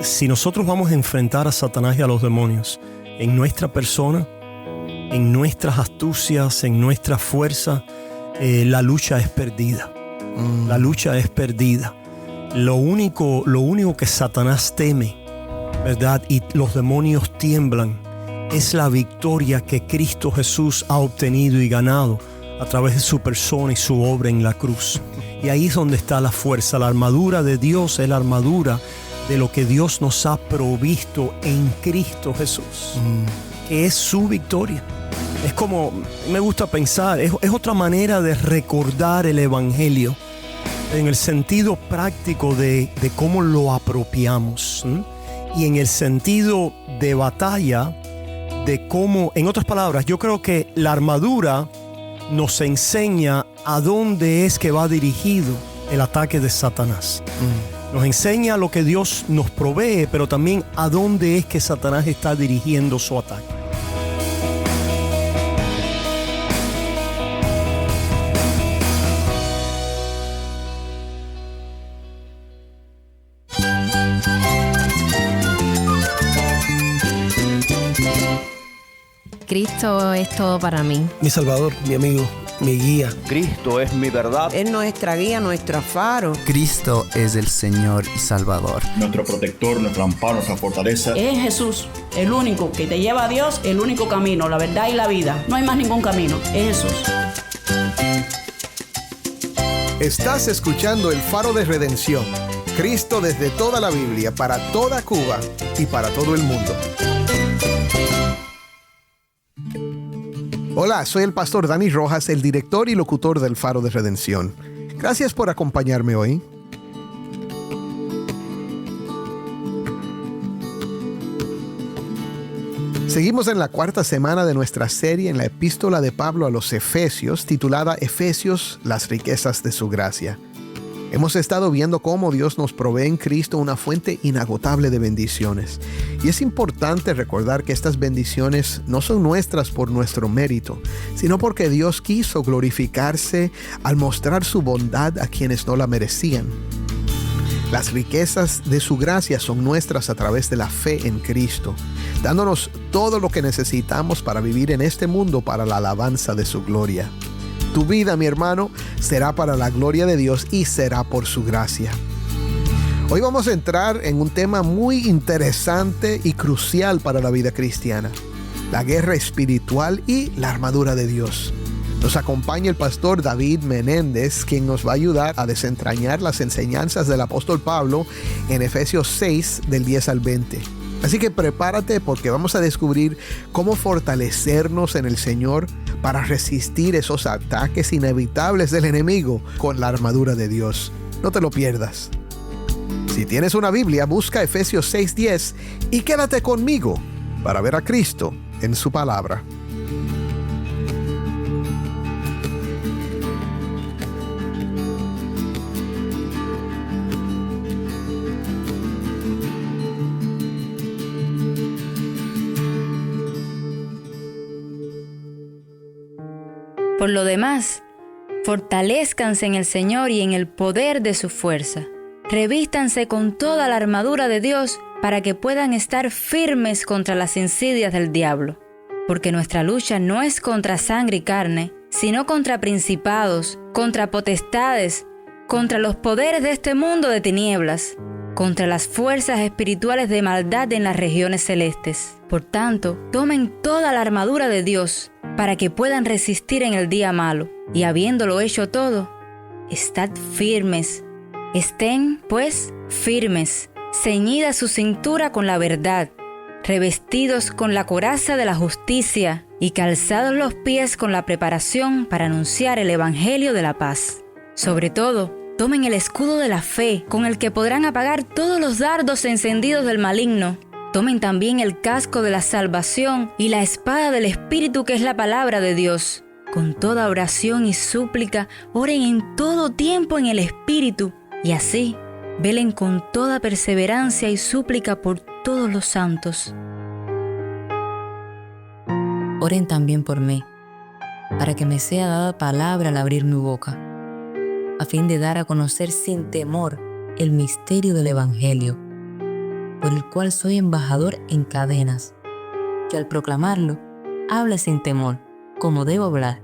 si nosotros vamos a enfrentar a Satanás y a los demonios en nuestra persona, en nuestras astucias, en nuestra fuerza, la lucha es perdida. La lucha es perdida. Lo único que Satanás teme, ¿verdad? Y los demonios tiemblan, es la victoria que Cristo Jesús ha obtenido y ganado a través de su persona y su obra en la cruz. Y ahí es donde está la fuerza. La armadura de Dios es la armadura de lo que Dios nos ha provisto en Cristo Jesús, que es su victoria. Es como, me gusta pensar, es otra manera de recordar el Evangelio en el sentido práctico de cómo lo apropiamos, y en el sentido de batalla de cómo, en otras palabras, yo creo que la armadura nos enseña a dónde es que va dirigido el ataque de Satanás. Nos enseña lo que Dios nos provee, pero también a dónde es que Satanás está dirigiendo su ataque. Cristo es todo para mí. Mi Salvador, mi amigo, mi guía. Cristo es mi verdad. Es nuestra guía, nuestro faro. Cristo es el Señor y Salvador. Nuestro protector, nuestro amparo, nuestra fortaleza. Es Jesús, el único que te lleva a Dios, el único camino, la verdad y la vida. No hay más ningún camino, es Jesús. Estás escuchando El Faro de Redención. Cristo desde toda la Biblia, para toda Cuba y para todo el mundo. Hola, soy el pastor Dani Rojas, el director y locutor del Faro de Redención. Gracias por acompañarme hoy. Seguimos en la cuarta semana de nuestra serie en la epístola de Pablo a los Efesios, titulada Efesios, las riquezas de su gracia. Hemos estado viendo cómo Dios nos provee en Cristo una fuente inagotable de bendiciones. Y es importante recordar que estas bendiciones no son nuestras por nuestro mérito, sino porque Dios quiso glorificarse al mostrar su bondad a quienes no la merecían. Las riquezas de su gracia son nuestras a través de la fe en Cristo, dándonos todo lo que necesitamos para vivir en este mundo para la alabanza de su gloria. Tu vida, mi hermano, será para la gloria de Dios y será por su gracia. Hoy vamos a entrar en un tema muy interesante y crucial para la vida cristiana: la guerra espiritual y la armadura de Dios. Nos acompaña el pastor David Menéndez, quien nos va a ayudar a desentrañar las enseñanzas del apóstol Pablo en Efesios 6, del 10 al 20. Así que prepárate, porque vamos a descubrir cómo fortalecernos en el Señor para resistir esos ataques inevitables del enemigo con la armadura de Dios. No te lo pierdas. Si tienes una Biblia, busca Efesios 6:10 y quédate conmigo para ver a Cristo en su palabra. Por lo demás, fortalézcanse en el Señor y en el poder de su fuerza. Revístanse con toda la armadura de Dios para que puedan estar firmes contra las insidias del diablo. Porque nuestra lucha no es contra sangre y carne, sino contra principados, contra potestades, contra los poderes de este mundo de tinieblas, contra las fuerzas espirituales de maldad en las regiones celestes. Por tanto, tomen toda la armadura de Dios para que puedan resistir en el día malo, y habiéndolo hecho todo, estad firmes. Estén, pues, firmes, ceñida su cintura con la verdad, revestidos con la coraza de la justicia y calzados los pies con la preparación para anunciar el evangelio de la paz. Sobre todo, tomen el escudo de la fe, con el que podrán apagar todos los dardos encendidos del maligno. Tomen también el casco de la salvación y la espada del Espíritu, que es la palabra de Dios. Con toda oración y súplica, oren en todo tiempo en el Espíritu, y así velen con toda perseverancia y súplica por todos los santos. Oren también por mí, para que me sea dada palabra al abrir mi boca, a fin de dar a conocer sin temor el misterio del Evangelio, por el cual soy embajador en cadenas, que al proclamarlo, hable sin temor, como debo hablar.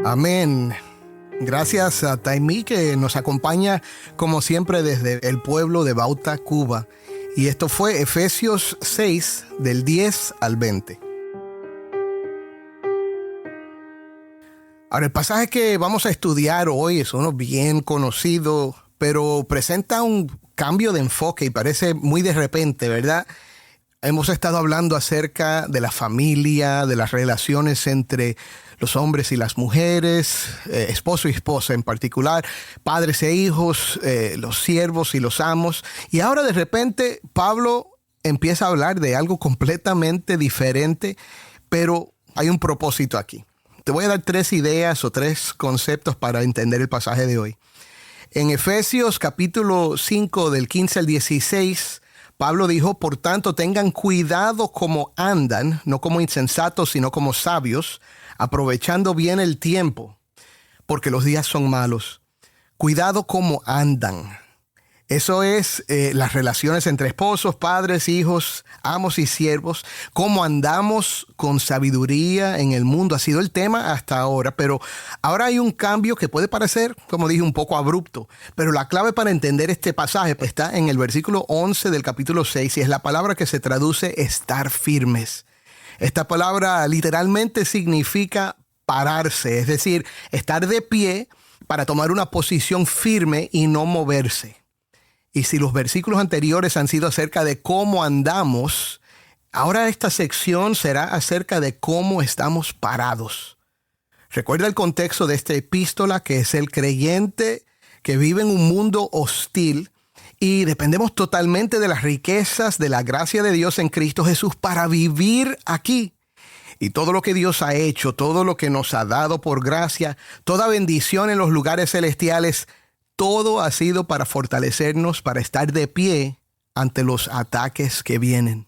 Amén. Gracias a Taimí, que nos acompaña como siempre desde el pueblo de Bauta, Cuba. Y esto fue Efesios 6, del 10 al 20. Ahora, el pasaje que vamos a estudiar hoy es uno bien conocido, pero presenta un cambio de enfoque y parece muy de repente, ¿verdad? Hemos estado hablando acerca de la familia, de las relaciones entre los hombres y las mujeres, esposo y esposa en particular, padres e hijos, los siervos y los amos. Y ahora de repente Pablo empieza a hablar de algo completamente diferente, pero hay un propósito aquí. Te voy a dar 3 ideas o 3 conceptos para entender el pasaje de hoy. En Efesios capítulo 5 del 15 al 16, Pablo dijo: por tanto, tengan cuidado como andan, no como insensatos, sino como sabios, aprovechando bien el tiempo, porque los días son malos. Cuidado como andan. Eso es las relaciones entre esposos, padres, hijos, amos y siervos. Cómo andamos con sabiduría en el mundo ha sido el tema hasta ahora, pero ahora hay un cambio que puede parecer, como dije, un poco abrupto. Pero la clave para entender este pasaje está en el versículo 11 del capítulo 6 y es la palabra que se traduce estar firmes. Esta palabra literalmente significa pararse, es decir, estar de pie para tomar una posición firme y no moverse. Y si los versículos anteriores han sido acerca de cómo andamos, ahora esta sección será acerca de cómo estamos parados. Recuerda el contexto de esta epístola, que es el creyente que vive en un mundo hostil y dependemos totalmente de las riquezas de la gracia de Dios en Cristo Jesús para vivir aquí. Y todo lo que Dios ha hecho, todo lo que nos ha dado por gracia, toda bendición en los lugares celestiales, todo ha sido para fortalecernos, para estar de pie ante los ataques que vienen.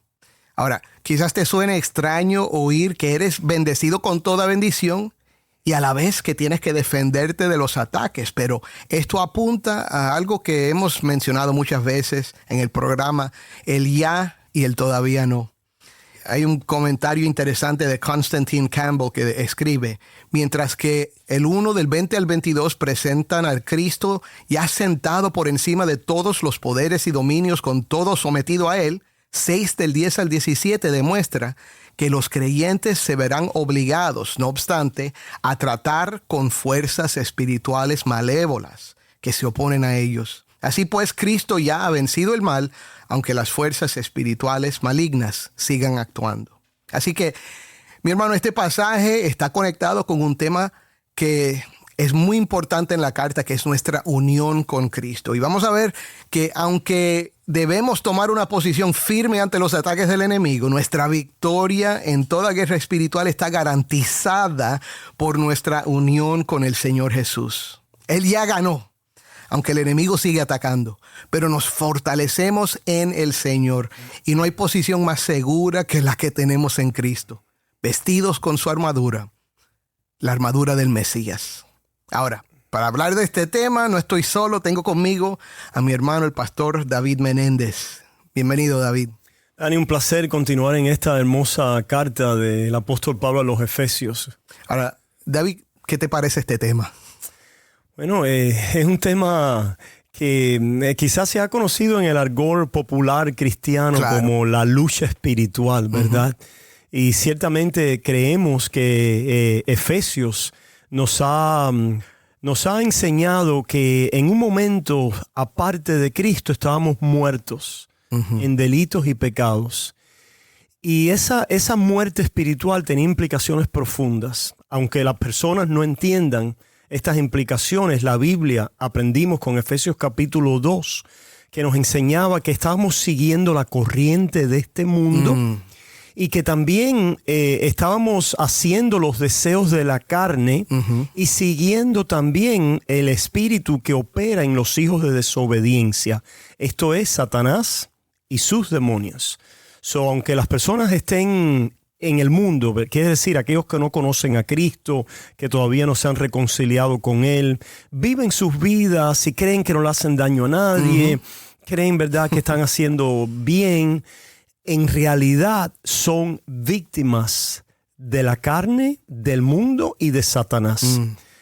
Ahora, quizás te suene extraño oír que eres bendecido con toda bendición y a la vez que tienes que defenderte de los ataques, pero esto apunta a algo que hemos mencionado muchas veces en el programa, el ya y el todavía no. Hay un comentario interesante de Constantine Campbell que escribe: mientras que el 1 del 20 al 22 presentan al Cristo ya sentado por encima de todos los poderes y dominios, con todo sometido a él, 6 del 10 al 17 demuestra que los creyentes se verán obligados, no obstante, a tratar con fuerzas espirituales malévolas que se oponen a ellos. Así pues, Cristo ya ha vencido el mal, aunque las fuerzas espirituales malignas sigan actuando. Así que, mi hermano, este pasaje está conectado con un tema que es muy importante en la carta, que es nuestra unión con Cristo. Y vamos a ver que aunque debemos tomar una posición firme ante los ataques del enemigo, nuestra victoria en toda guerra espiritual está garantizada por nuestra unión con el Señor Jesús. Él ya ganó, aunque el enemigo sigue atacando, pero nos fortalecemos en el Señor y no hay posición más segura que la que tenemos en Cristo, vestidos con su armadura, la armadura del Mesías. Ahora, para hablar de este tema no estoy solo, tengo conmigo a mi hermano el pastor David Menéndez. Bienvenido, David. Dani, un placer continuar en esta hermosa carta del apóstol Pablo a los Efesios. Ahora, David, ¿qué te parece este tema? Bueno, es un tema que quizás se ha conocido en el argot popular cristiano, claro, como la lucha espiritual, ¿verdad? Uh-huh. Y ciertamente creemos que Efesios nos ha enseñado que en un momento, aparte de Cristo, estábamos muertos en delitos y pecados. Y esa muerte espiritual tenía implicaciones profundas. Aunque las personas no entiendan estas implicaciones, la Biblia, aprendimos con Efesios capítulo 2, que nos enseñaba que estábamos siguiendo la corriente de este mundo y que también estábamos haciendo los deseos de la carne y siguiendo también el espíritu que opera en los hijos de desobediencia. Esto es Satanás y sus demonios. Aunque las personas estén en el mundo, quiere decir aquellos que no conocen a Cristo, que todavía no se han reconciliado con Él, viven sus vidas y creen que no le hacen daño a nadie, creen, ¿verdad?, que están haciendo bien, en realidad son víctimas de la carne, del mundo y de Satanás.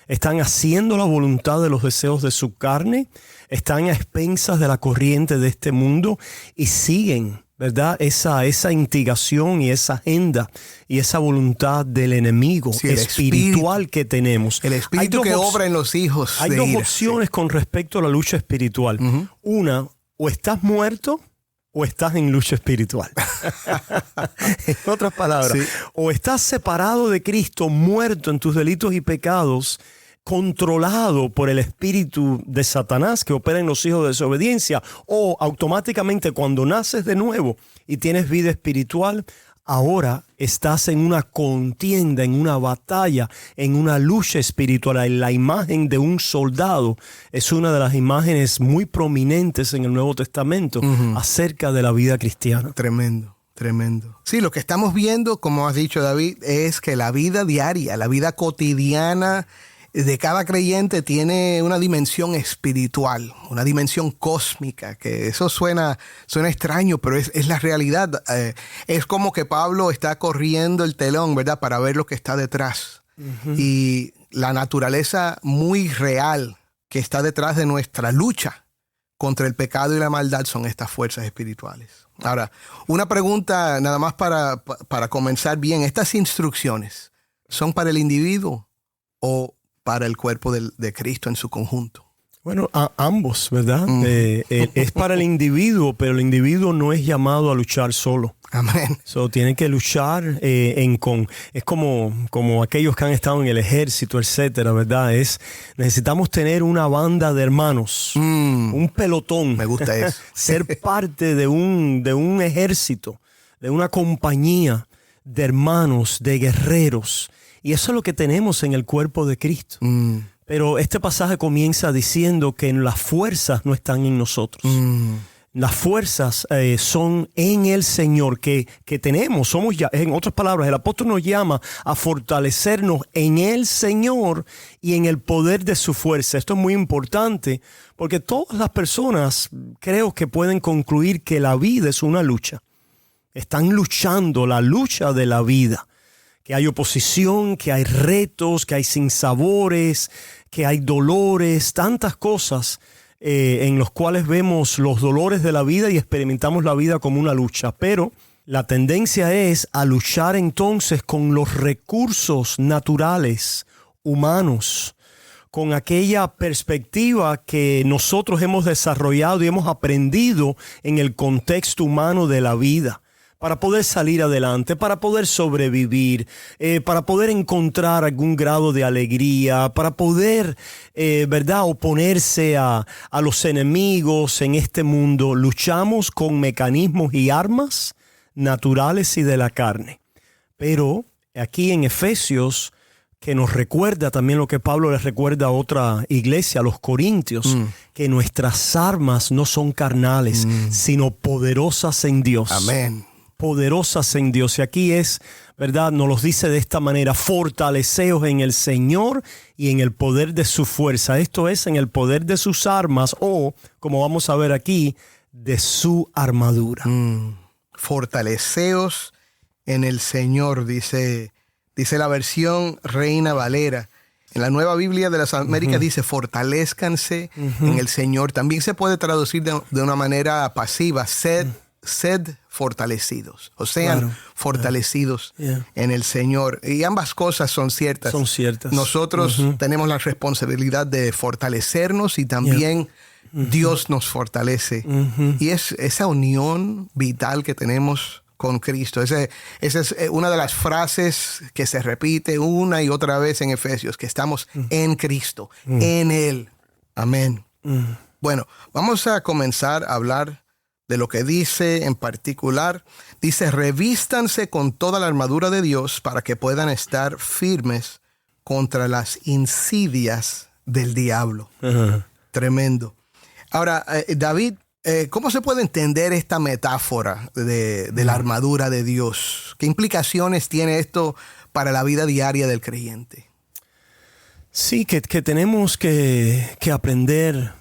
Están haciendo la voluntad de los deseos de su carne, están a expensas de la corriente de este mundo y siguen, ¿verdad?, esa instigación y esa agenda y esa voluntad del enemigo espiritual que tenemos. El espíritu que obra en los hijos. Hay dos opciones con respecto a la lucha espiritual. Una, o estás muerto o estás en lucha espiritual. En otras palabras, o estás separado de Cristo, muerto en tus delitos y pecados, controlado por el espíritu de Satanás que opera en los hijos de desobediencia, o automáticamente cuando naces de nuevo y tienes vida espiritual, ahora estás en una contienda, en una batalla, en una lucha espiritual. La imagen de un soldado es una de las imágenes muy prominentes en el Nuevo Testamento acerca de la vida cristiana. Tremendo. Tremendo. Sí, lo que estamos viendo, como has dicho, David, es que la vida diaria, la vida cotidiana de cada creyente tiene una dimensión espiritual, una dimensión cósmica, que eso suena extraño, pero es la realidad. Es como que Pablo está corriendo el telón, ¿verdad?, para ver lo que está detrás. Y la naturaleza muy real que está detrás de nuestra lucha contra el pecado y la maldad son estas fuerzas espirituales. Ahora, una pregunta nada más para comenzar bien. ¿Estas instrucciones son para el individuo o para el cuerpo de Cristo en su conjunto? Bueno, ambos, ¿verdad? Es para el individuo, pero el individuo no es llamado a luchar solo. Amén. Tiene que luchar es como aquellos que han estado en el ejército, etcétera, ¿verdad? Necesitamos tener una banda de hermanos, un pelotón. Me gusta eso. Ser parte de un ejército, de una compañía de hermanos, de guerreros. Y eso es lo que tenemos en el cuerpo de Cristo. Pero este pasaje comienza diciendo que las fuerzas no están en nosotros. Las fuerzas son en el Señor que tenemos. Somos ya, en otras palabras, el apóstol nos llama a fortalecernos en el Señor y en el poder de su fuerza. Esto es muy importante porque todas las personas creo que pueden concluir que la vida es una lucha. Están luchando la lucha de la vida. Que hay oposición, que hay retos, que hay sinsabores, que hay dolores, tantas cosas en los cuales vemos los dolores de la vida y experimentamos la vida como una lucha. Pero la tendencia es a luchar entonces con los recursos naturales, humanos, con aquella perspectiva que nosotros hemos desarrollado y hemos aprendido en el contexto humano de la vida. Para poder salir adelante, para poder sobrevivir, para poder encontrar algún grado de alegría, para poder, ¿verdad?, oponerse a los enemigos en este mundo. Luchamos con mecanismos y armas naturales y de la carne. Pero aquí en Efesios, que nos recuerda también lo que Pablo les recuerda a otra iglesia, a los Corintios, que nuestras armas no son carnales, sino poderosas en Dios. Amén. Poderosas en Dios. Y aquí es, ¿verdad?, nos los dice de esta manera: fortaleceos en el Señor y en el poder de su fuerza. Esto es, en el poder de sus armas, o, como vamos a ver aquí, de su armadura. Fortaleceos en el Señor, dice la versión Reina Valera. En la Nueva Biblia de las Américas dice: fortalezcanse en el Señor. También se puede traducir de una manera pasiva: sed fortalecidos, o sean fortalecidos en el Señor. Y ambas cosas son ciertas. Son ciertas. Nosotros tenemos la responsabilidad de fortalecernos y también Dios nos fortalece. Y es esa unión vital que tenemos con Cristo. Esa es una de las frases que se repite una y otra vez en Efesios, que estamos en Cristo, en Él. Amén. Bueno, vamos a comenzar a hablar de lo que dice en particular. Dice: revístanse con toda la armadura de Dios para que puedan estar firmes contra las insidias del diablo. Tremendo. Ahora, David, ¿cómo se puede entender esta metáfora de la armadura de Dios? ¿Qué implicaciones tiene esto para la vida diaria del creyente? Sí, que tenemos que aprender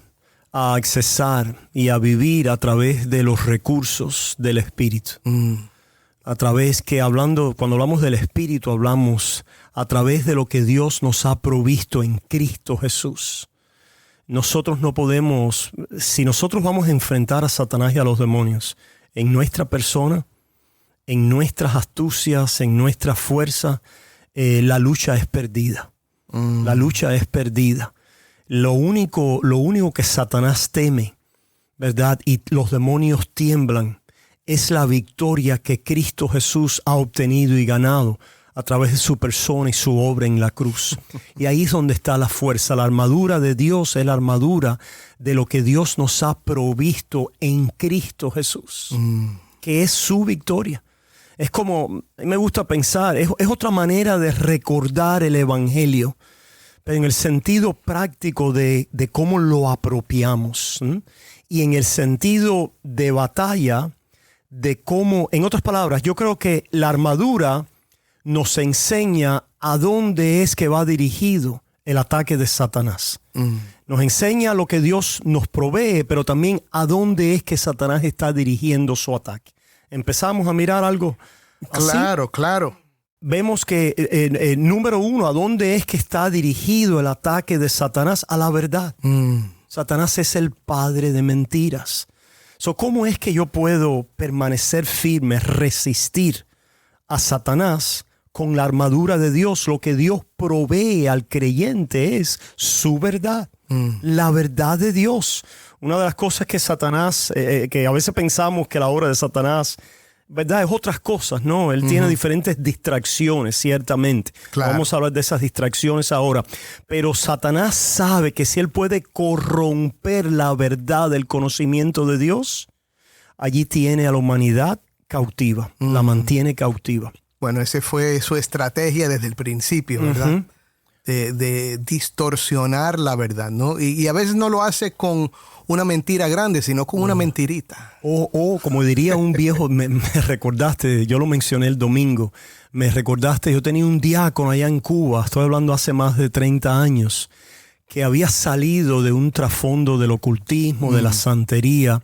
a accesar y a vivir a través de los recursos del Espíritu. A través que cuando hablamos del Espíritu, hablamos a través de lo que Dios nos ha provisto en Cristo Jesús. Nosotros no podemos, si nosotros vamos a enfrentar a Satanás y a los demonios en nuestra persona, en nuestras astucias, en nuestra fuerza, la lucha es perdida. La lucha es perdida. Lo único que Satanás teme, ¿verdad? Y los demonios tiemblan, es la victoria que Cristo Jesús ha obtenido y ganado a través de su persona y su obra en la cruz. Y ahí es donde está la fuerza. La armadura de Dios es la armadura de lo que Dios nos ha provisto en Cristo Jesús, que es su victoria. Es como, me gusta pensar, es otra manera de recordar el Evangelio, pero en el sentido práctico de cómo lo apropiamos. Y en el sentido de batalla, de cómo, en otras palabras, yo creo que la armadura nos enseña a dónde es que va dirigido el ataque de Satanás. Nos enseña lo que Dios nos provee, pero también a dónde es que Satanás está dirigiendo su ataque. Empezamos a mirar algo así. Claro. Vemos que, número uno, ¿a dónde es que está dirigido el ataque de Satanás? A la verdad. Satanás es el padre de mentiras. ¿Cómo es que yo puedo permanecer firme, resistir a Satanás con la armadura de Dios? Lo que Dios provee al creyente es su verdad, la verdad de Dios. Una de las cosas que Satanás, que a veces pensamos que la obra de Satanás, ¿verdad?, es otras cosas, ¿no? Él tiene diferentes distracciones, ciertamente. Claro. Vamos a hablar de esas distracciones ahora. Pero Satanás sabe que si él puede corromper la verdad del conocimiento de Dios, allí tiene a la humanidad cautiva, la mantiene cautiva. Bueno, esa fue su estrategia desde el principio, ¿verdad? De distorsionar la verdad, ¿no? Y a veces no lo hace con una mentira grande, sino con una mentirita. O como diría un viejo, me recordaste, yo lo mencioné el domingo, me recordaste, yo tenía un diácono allá en Cuba, estoy hablando hace más de 30 años, que había salido de un trasfondo del ocultismo, de la santería,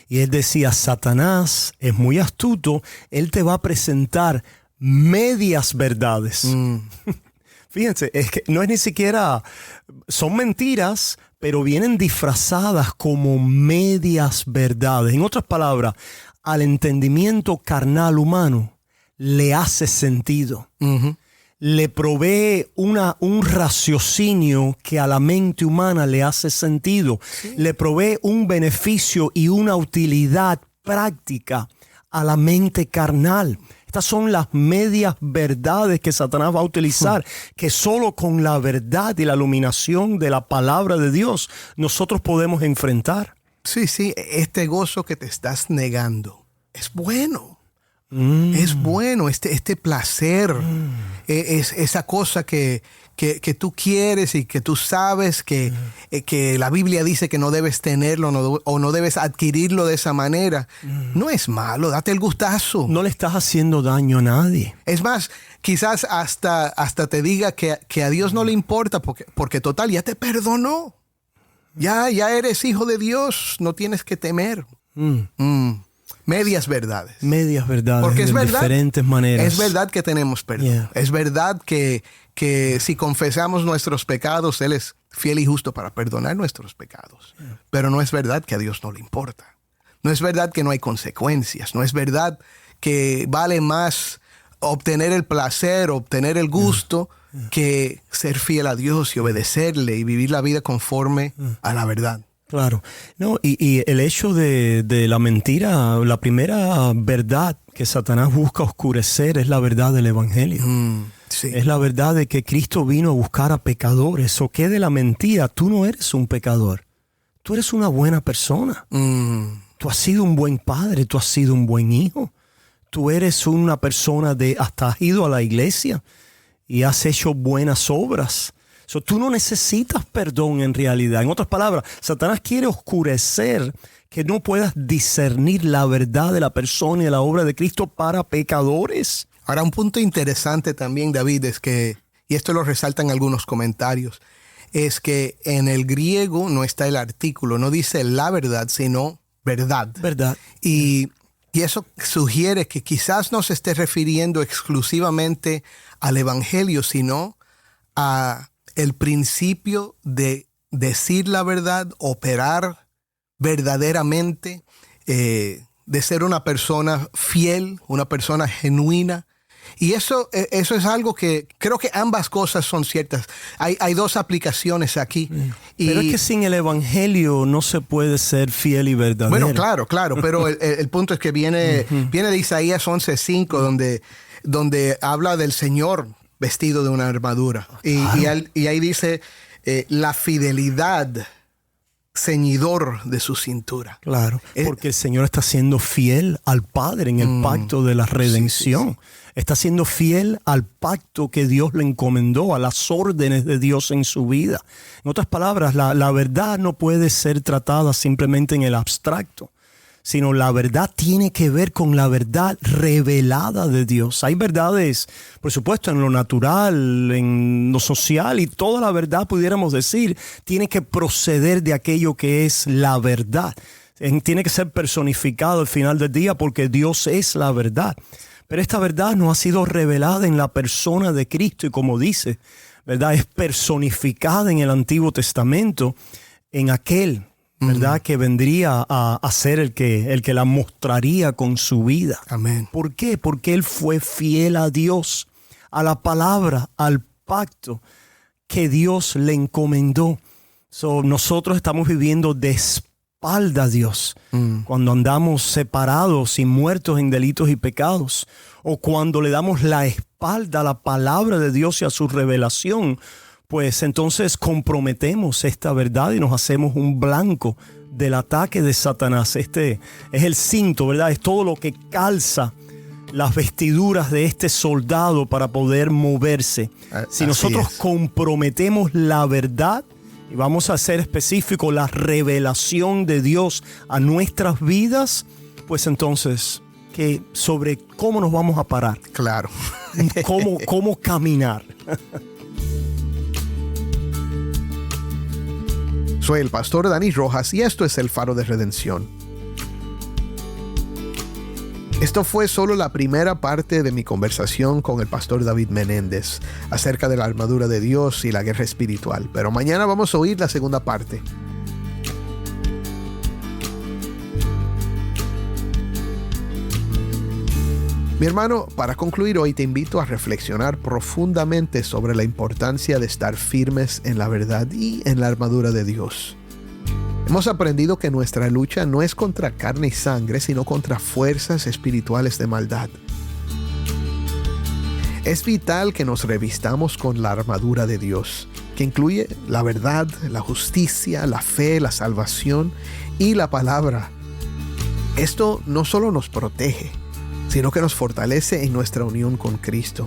y él decía, Satanás es muy astuto, él te va a presentar medias verdades. Fíjense, es que no es ni siquiera, son mentiras, pero vienen disfrazadas como medias verdades. En otras palabras, al entendimiento carnal humano le hace sentido. Le provee un raciocinio que a la mente humana le hace sentido. Sí. Le provee un beneficio y una utilidad práctica a la mente carnal. Estas son las medias verdades que Satanás va a utilizar, que solo con la verdad y la iluminación de la palabra de Dios nosotros podemos enfrentar. Sí, este gozo que te estás negando es bueno. Es bueno, este placer, es esa cosa que tú quieres y que tú sabes que la Biblia dice que no debes tenerlo o no debes adquirirlo de esa manera. No es malo, date el gustazo. No le estás haciendo daño a nadie. Es más, quizás hasta te diga que a Dios no le importa porque total, ya te perdonó. Ya eres hijo de Dios, no tienes que temer. Medias verdades. Medias verdades. Porque es verdad, diferentes maneras. Es verdad que tenemos perdón. Yeah. Es verdad que si confesamos nuestros pecados, Él es fiel y justo para perdonar nuestros pecados. Yeah. Pero no es verdad que a Dios no le importa. No es verdad que no hay consecuencias. No es verdad que vale más obtener el placer, obtener el gusto, que ser fiel a Dios y obedecerle y vivir la vida conforme a la verdad. Claro. No, y el hecho de la mentira, la primera verdad que Satanás busca oscurecer es la verdad del Evangelio. Sí. Es la verdad de que Cristo vino a buscar a pecadores. ¿O qué de la mentira? Tú no eres un pecador. Tú eres una buena persona. Tú has sido un buen padre. Tú has sido un buen hijo. Tú eres una persona hasta has ido a la iglesia y has hecho buenas obras. Tú no necesitas perdón en realidad. En otras palabras, Satanás quiere oscurecer que no puedas discernir la verdad de la persona y de la obra de Cristo para pecadores. Ahora, un punto interesante también, David, es que, y esto lo resaltan algunos comentarios, es que en el griego no está el artículo, no dice la verdad, sino verdad. Verdad. Y eso sugiere que quizás no se esté refiriendo exclusivamente al evangelio, sino a el principio de decir la verdad, operar verdaderamente, de ser una persona fiel, una persona genuina. Y eso es algo que creo que ambas cosas son ciertas. Hay dos aplicaciones aquí. Pero es que sin el evangelio no se puede ser fiel y verdadero. Bueno, claro. Pero el punto es que viene de Isaías 11:5, donde habla del Señor vestido de una armadura. Claro. Y ahí dice, la fidelidad ceñidor de su cintura. Claro, porque el Señor está siendo fiel al Padre en el pacto de la redención. Sí. Está siendo fiel al pacto que Dios le encomendó, a las órdenes de Dios en su vida. En otras palabras, la verdad no puede ser tratada simplemente en el abstracto, sino la verdad tiene que ver con la verdad revelada de Dios. Hay verdades, por supuesto, en lo natural, en lo social, y toda la verdad, pudiéramos decir, tiene que proceder de aquello que es la verdad. Tiene que ser personificado al final del día porque Dios es la verdad. Pero esta verdad no ha sido revelada en la persona de Cristo y, como dice, ¿verdad?, es personificada en el Antiguo Testamento en aquel, ¿verdad?, que vendría a ser el que la mostraría con su vida. Amén. ¿Por qué? Porque Él fue fiel a Dios, a la palabra, al pacto que Dios le encomendó. Nosotros estamos viviendo de espalda a Dios cuando andamos separados y muertos en delitos y pecados, o cuando le damos la espalda a la palabra de Dios y a su revelación, pues entonces comprometemos esta verdad y nos hacemos un blanco del ataque de Satanás. Este es el cinto, ¿verdad? Es todo lo que calza las vestiduras de este soldado para poder moverse. Si nosotros comprometemos la verdad, y vamos a ser específicos, la revelación de Dios a nuestras vidas, pues entonces, sobre cómo nos vamos a parar. Claro. Cómo caminar. Soy el pastor Dani Rojas y esto es El Faro de Redención. Esto fue solo la primera parte de mi conversación con el pastor David Menéndez acerca de la armadura de Dios y la guerra espiritual, pero mañana vamos a oír la segunda parte. Mi hermano, para concluir hoy te invito a reflexionar profundamente sobre la importancia de estar firmes en la verdad y en la armadura de Dios. Hemos aprendido que nuestra lucha no es contra carne y sangre, sino contra fuerzas espirituales de maldad. Es vital que nos revistamos con la armadura de Dios, que incluye la verdad, la justicia, la fe, la salvación y la palabra. Esto no solo nos protege, sino que nos fortalece en nuestra unión con Cristo.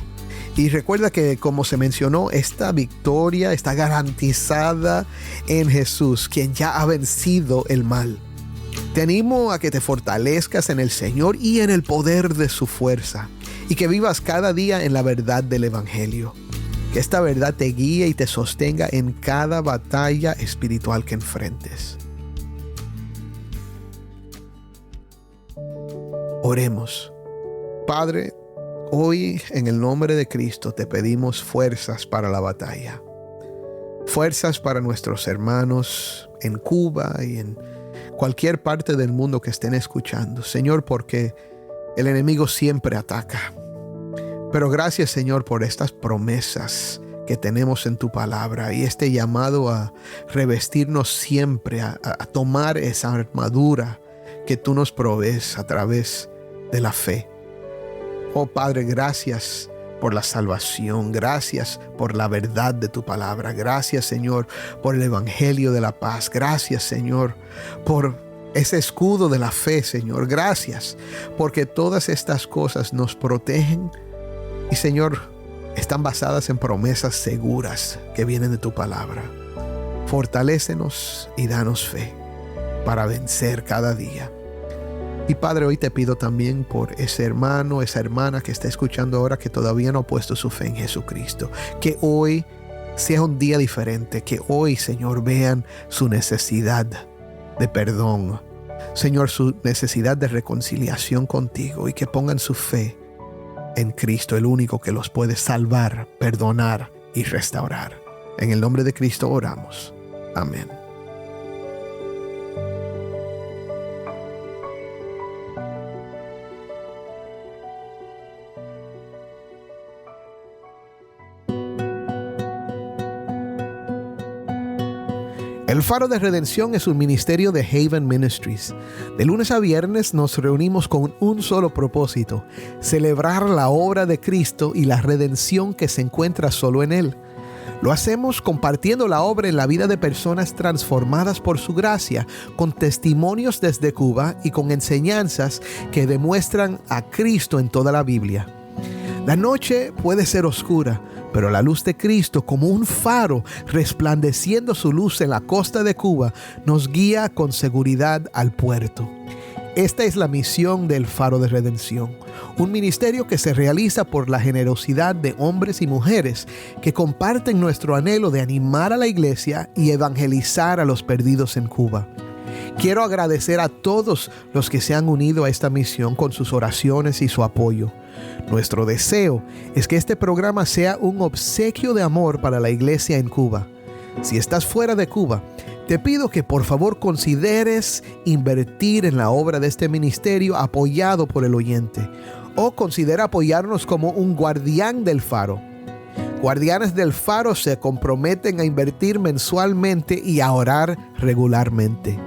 Y recuerda que, como se mencionó, esta victoria está garantizada en Jesús, quien ya ha vencido el mal. Te animo a que te fortalezcas en el Señor y en el poder de su fuerza, y que vivas cada día en la verdad del Evangelio. Que esta verdad te guíe y te sostenga en cada batalla espiritual que enfrentes. Oremos. Padre, hoy, en el nombre de Cristo, te pedimos fuerzas para la batalla. Fuerzas para nuestros hermanos en Cuba y en cualquier parte del mundo que estén escuchando. Señor, porque el enemigo siempre ataca. Pero gracias, Señor, por estas promesas que tenemos en tu palabra y este llamado a revestirnos siempre, a tomar esa armadura que tú nos provees a través de la fe. Oh Padre, gracias por la salvación, gracias por la verdad de tu palabra, gracias, Señor, por el evangelio de la paz, gracias, Señor, por ese escudo de la fe, Señor, gracias, porque todas estas cosas nos protegen y, Señor, están basadas en promesas seguras que vienen de tu palabra. Fortalécenos y danos fe para vencer cada día. Y Padre, hoy te pido también por ese hermano, esa hermana que está escuchando ahora que todavía no ha puesto su fe en Jesucristo. Que hoy sea un día diferente, que hoy, Señor, vean su necesidad de perdón, Señor, su necesidad de reconciliación contigo, y que pongan su fe en Cristo, el único que los puede salvar, perdonar y restaurar. En el nombre de Cristo oramos. Amén. El Faro de Redención es un ministerio de Haven Ministries. De lunes a viernes nos reunimos con un solo propósito: celebrar la obra de Cristo y la redención que se encuentra solo en Él. Lo hacemos compartiendo la obra en la vida de personas transformadas por su gracia, con testimonios desde Cuba y con enseñanzas que demuestran a Cristo en toda la Biblia. La noche puede ser oscura, pero la luz de Cristo, como un faro resplandeciendo su luz en la costa de Cuba, nos guía con seguridad al puerto. Esta es la misión del Faro de Redención, un ministerio que se realiza por la generosidad de hombres y mujeres que comparten nuestro anhelo de animar a la iglesia y evangelizar a los perdidos en Cuba. Quiero agradecer a todos los que se han unido a esta misión con sus oraciones y su apoyo. Nuestro deseo es que este programa sea un obsequio de amor para la iglesia en Cuba. Si estás fuera de Cuba, te pido que por favor consideres invertir en la obra de este ministerio apoyado por el oyente, o considera apoyarnos como un guardián del faro. Guardianes del Faro se comprometen a invertir mensualmente y a orar regularmente.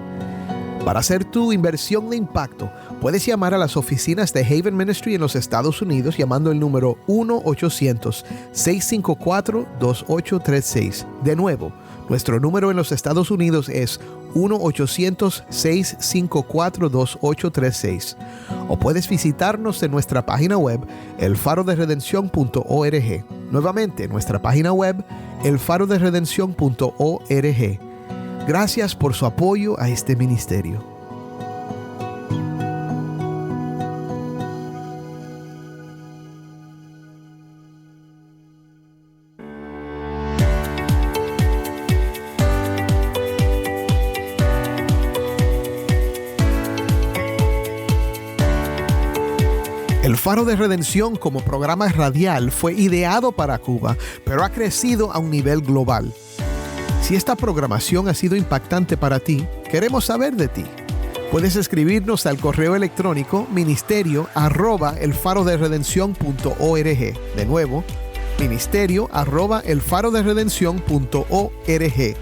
Para hacer tu inversión de impacto, puedes llamar a las oficinas de Haven Ministry en los Estados Unidos llamando el número 1-800-654-2836. De nuevo, nuestro número en los Estados Unidos es 1-800-654-2836. O puedes visitarnos en nuestra página web, elfaroderedención.org. Nuevamente, nuestra página web, elfaroderedención.org. Gracias por su apoyo a este ministerio. El Faro de Redención como programa radial fue ideado para Cuba, pero ha crecido a un nivel global. Si esta programación ha sido impactante para ti, queremos saber de ti. Puedes escribirnos al correo electrónico ministerio@elfaroderedención.org. De nuevo, ministerio@elfaroderedención.org.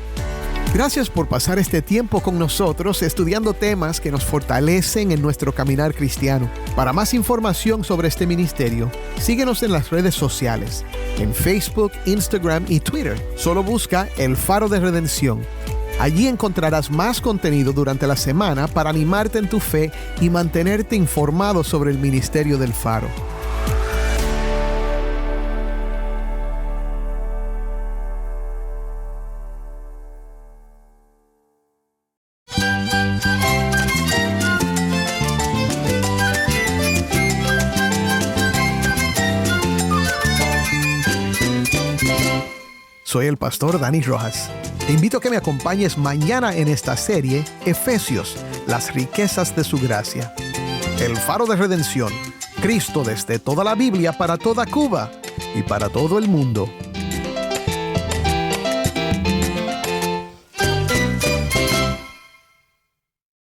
Gracias por pasar este tiempo con nosotros estudiando temas que nos fortalecen en nuestro caminar cristiano. Para más información sobre este ministerio, síguenos en las redes sociales, en Facebook, Instagram y Twitter. Solo busca El Faro de Redención. Allí encontrarás más contenido durante la semana para animarte en tu fe y mantenerte informado sobre el ministerio del Faro. Soy el pastor Dani Rojas. Te invito a que me acompañes mañana en esta serie, Efesios, las riquezas de su gracia. El Faro de Redención, Cristo desde toda la Biblia para toda Cuba y para todo el mundo.